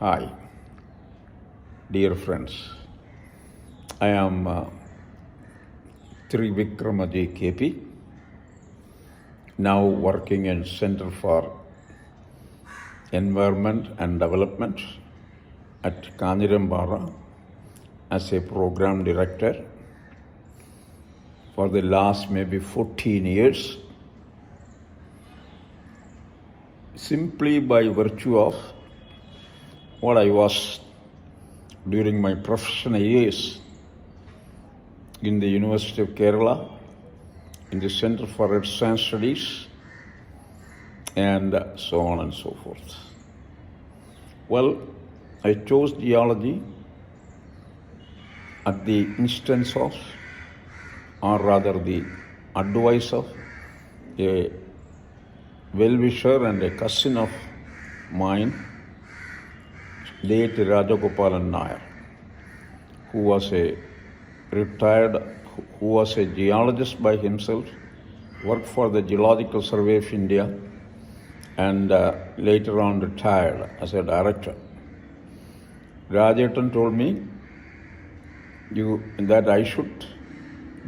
Hi, dear friends. I am Trivikramaji KP, now working in Center for Environment and Development at Kanjirambara as a program director for the last maybe 14 years, simply by virtue of what I was during my professional years in the University of Kerala, in the Center for Arts and Studies, and so on and so forth. Well, I chose geology at the instance of, or rather the advice of, a well-wisher and a cousin of mine, late Rajagopalan Nair, who was a geologist by himself, worked for the Geological Survey of India, and later on retired as a director. Rajetan told me that I should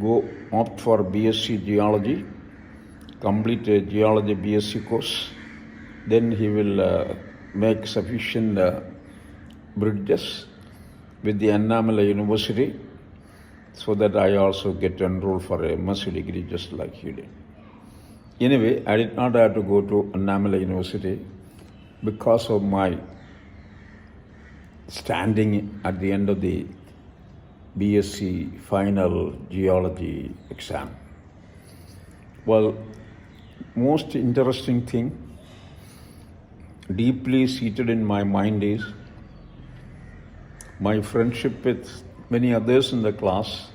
go opt for BSc Geology, complete a Geology BSc course, then he will make sufficient bridges with the Annamalai University so that I also get enrolled for a MSc degree just like he did. Anyway, I did not have to go to Annamalai University because of my standing at the end of the BSc final geology exam. Well, most interesting thing deeply seated in my mind is my friendship with many others in the class,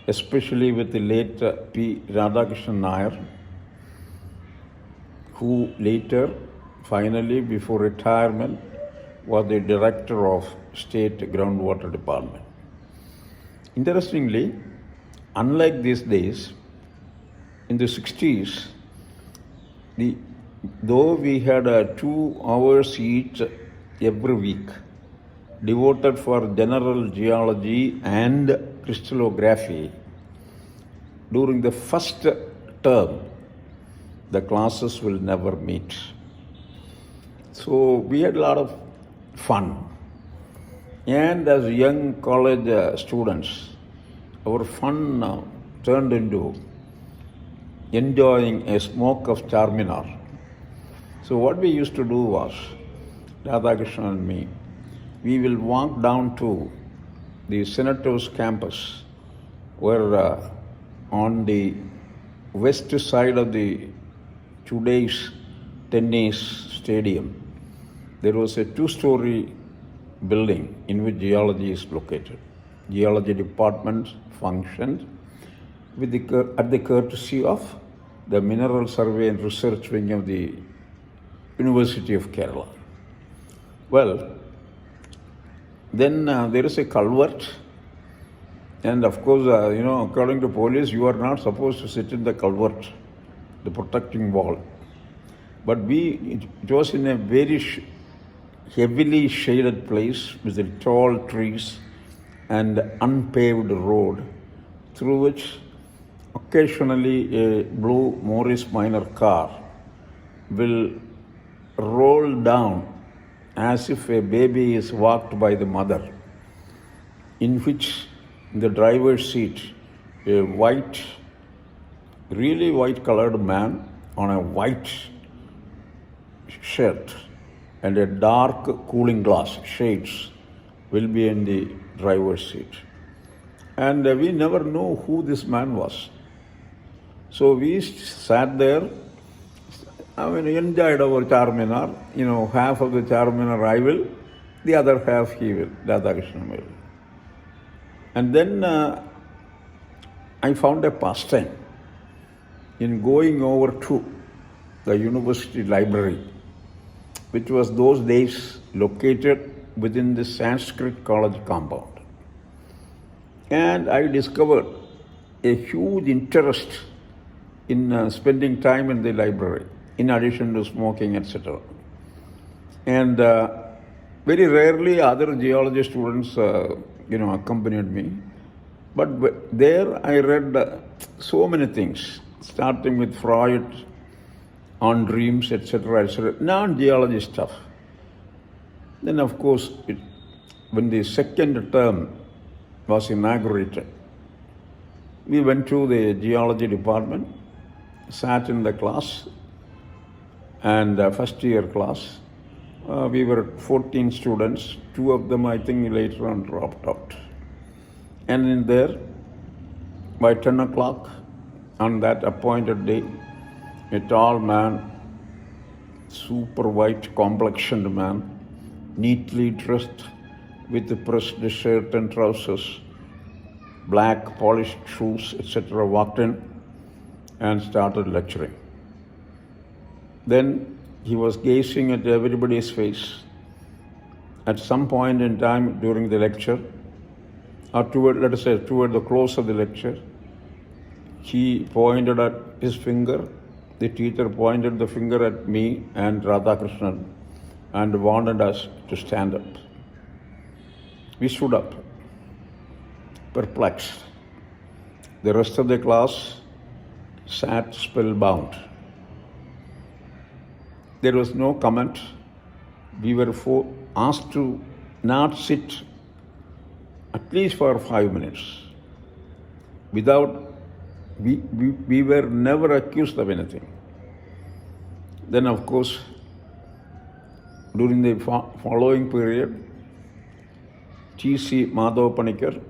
especially with the late P. Radhakrishnan Nair, who later, finally, before retirement, was the director of State Groundwater Department. Interestingly, unlike these days, in the 60s, though we had 2 hours each every week devoted for general geology and crystallography, during the first term, the classes will never meet. So we had a lot of fun. And as young college students, our fun turned into enjoying a smoke of Charminar. So what we used to do was, Radhakrishnan and me, we will walk down to the Senators campus, where on the west side of the today's tennis stadium, there was a 2-story building in which geology is located. Geology department functioned at the courtesy of the Mineral Survey and Research Wing of the University of Kerala. Well, then there is a culvert, and of course, according to police, you are not supposed to sit in the culvert, the protecting wall. But it was in a very heavily shaded place with the tall trees and unpaved road through which occasionally a blue Morris Minor car will roll down as if a baby is walked by the mother, in which in the driver's seat a really white colored man on a white shirt and a dark cooling glass, shades, will be in the driver's seat. And we never knew who this man was. So we sat there, enjoyed our Charminar. Half of the Charminar I will, the other half he will, Radhakrishnan will. And then I found a pastime in going over to the university library, which was those days located within the Sanskrit College compound. And I discovered a huge interest in spending time in the library, in addition to smoking, etc. And Very rarely other geology students, accompanied me. But there I read so many things, starting with Freud on dreams, etc., etc., non-geology stuff. Then, of course, when the second term was inaugurated, we went to the geology department, sat in the class, and first year class. We were 14 students. 2 of them, I think, later on dropped out. And in there, by 10 o'clock on that appointed day, a tall man, super white complexioned man, neatly dressed with the pressed shirt and trousers, black polished shoes, etc., walked in and started lecturing. Then he was gazing at everybody's face. At some point in time during the lecture, or toward the close of the lecture, he pointed at his finger. The teacher pointed the finger at me and Radhakrishnan and wanted us to stand up. We stood up, perplexed. The rest of the class sat spellbound. There was no comment. We were asked to not sit at least for 5 minutes. We were never accused of anything. Then, of course, during the following period, T.C. Madhav Panikar,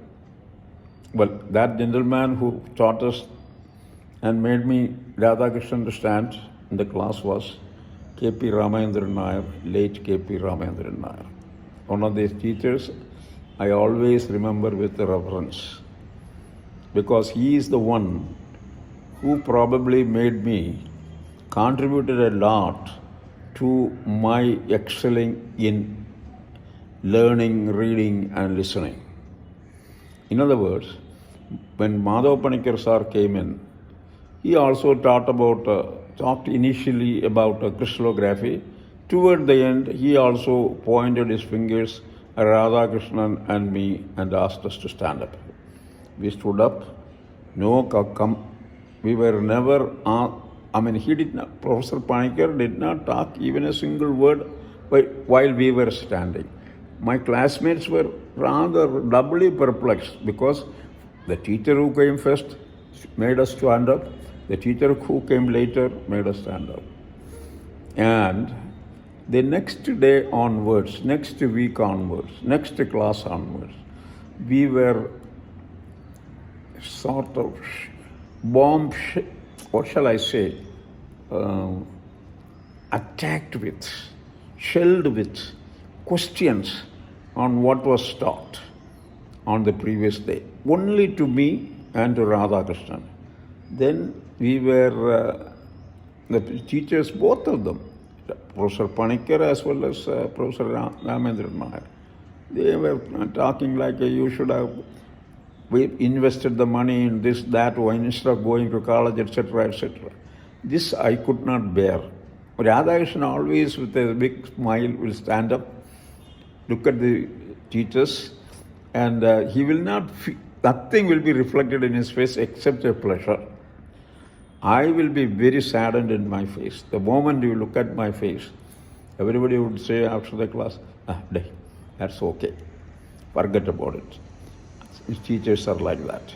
that gentleman who taught us and made me Radhakrishnan to stand in the class was K.P. Ramayandran Nair, late K.P. Ramayandran Nair. One of these teachers I always remember with reverence, because he is the one who probably contributed a lot to my excelling in learning, reading and listening. In other words, when Madhav Panikar sir came in, he also talked initially about crystallography. Toward the end, he also pointed his fingers at Radhakrishnan and me and asked us to stand up. We stood up. We were never, Professor Panikar did not talk even a single word while we were standing. My classmates were rather doubly perplexed because the teacher who came first made us stand up. The teacher who came later made us stand up. And the next day onwards, next week onwards, next class onwards, we were sort of attacked with, shelled with questions on what was taught on the previous day, only to me and to Radhakrishnan. Then we were, the teachers, both of them, Professor Panikar as well as Professor Ramayandran Nair, they were talking like you should have invested the money in this, that, instead of going to college, etc., etc. This I could not bear. Radhakrishnan always with a big smile will stand up, look at the teachers, and he will not, nothing will be reflected in his face except a pleasure. I will be very saddened in my face. The moment you look at my face, everybody would say after the class, that's okay, forget about it. His teachers are like that.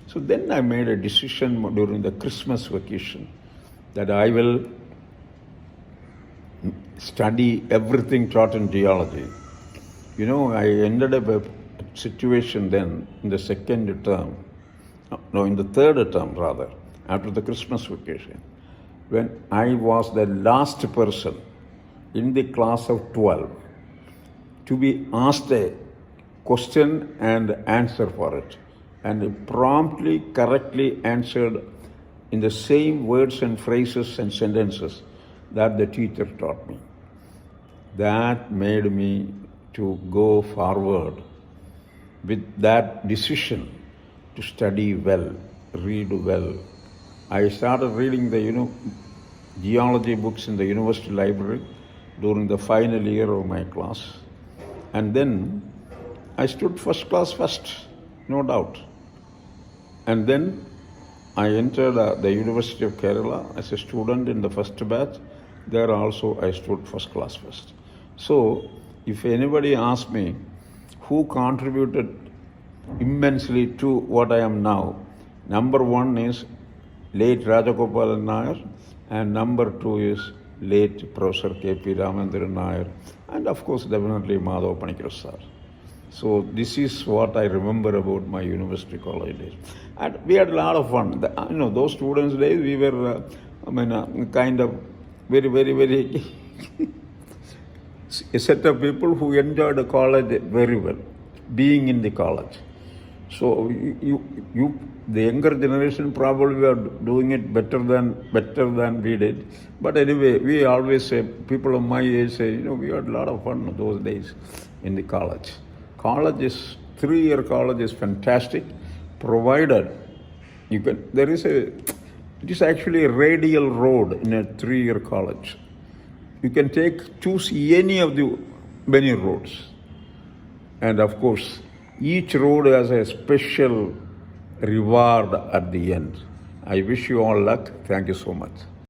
So then I made a decision during the Christmas vacation that I will study everything taught in geology. I ended up a situation then in the in the third term rather, after the Christmas vacation, when I was the last person in the class of 12 to be asked a question and answer for it, and promptly, correctly answered in the same words and phrases and sentences that the teacher taught me. That made me to go forward with that decision to study well, read well. I started reading the geology books in the university library during the final year of my class. And then I stood first class first, no doubt. And then I entered the University of Kerala as a student in the first batch. There also I stood first class first. So if anybody asks me who contributed immensely to what I am now, number one is late Rajagopalan Nair, and number two is late Professor K.P. Ramendran Nair, and of course definitely Madhav Panikar sir. So this is what I remember about my university college days. And we had a lot of fun. Those students' days we were, kind of very a set of people who enjoyed the college very well, being in the college. So the younger generation probably were doing it better than we did. But anyway, we always say, people of my age say, we had a lot of fun those days in the college. 3-year college is fantastic, provided it is actually a radial road in a 3-year college. You can choose any of the many roads. And of course, each road has a special reward at the end. I wish you all luck. Thank you so much.